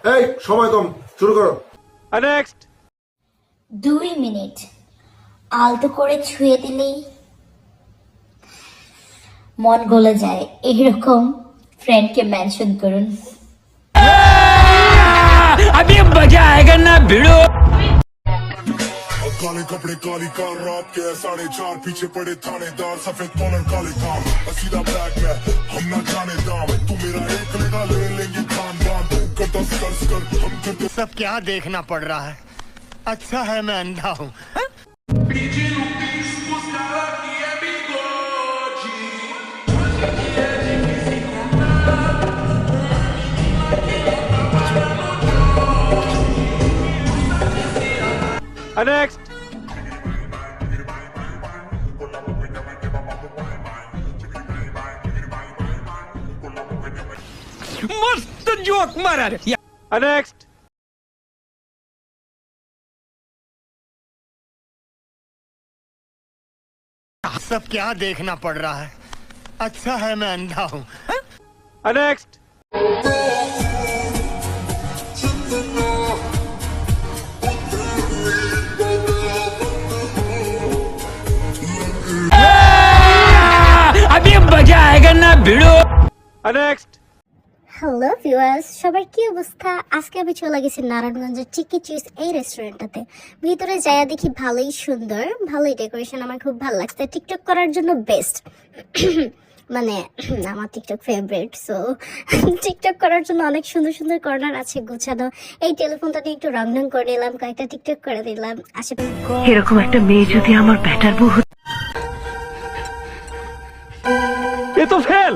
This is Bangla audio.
এই সময় কম, শুরু করো। নেক্সট 2 মিনিট আলতো করে ছুঁয়ে দিলেই মন গলে যায়, এইরকম ফ্রেন্ডকে মেনশন করুন। अभी मजा आएगा ना भिड़ो। काले कपड़े काली कार रात के 4:30 पीछे पड़े थानेदार सफेद कॉलर काले काम सीधा ब्लैक में हम ना जाने दाम तू मेरा एक लेगा ले लेंगे खानदान तू करता कर हम करते सब क्या देखना पड़ रहा है। अच्छा है मैं अंधा हूँ। नेक्स्ट मस्त जोक मारा रे। नेक्स्ट सब क्या देखना पड़ रहा है। अच्छा है मैं अंधा हूँ। नेक्स्ट अभी मजा आएगा ना भिड़ो। नेक्स्ट হ্যালো ভিউয়ার্স, সবার কি অবস্থা? আজকে আমি চলে গেছি নারায়ণগঞ্জের চিকি চুইস এই রেস্টুরেন্টটাতে। ভিতরে যাইয়া দেখি ভালোই সুন্দর, ভালোই ডেকোরেশন, আমার খুব ভালো লাগছে। টিকটক করার জন্য বেস্ট, মানে আমার টিকটক ফেভারিট। সো টিকটক করার জন্য অনেক সুন্দর সুন্দর কর্নার আছে গোছানো। এই টেলিফোনটা নিয়ে একটু রং ঢং করে নিলাম, কয়েকটা টিকটক করে দিলাম। আশেপাশে এরকম একটা মেয়ে যদি আমার ব্যাটার বউ ये तो फेल।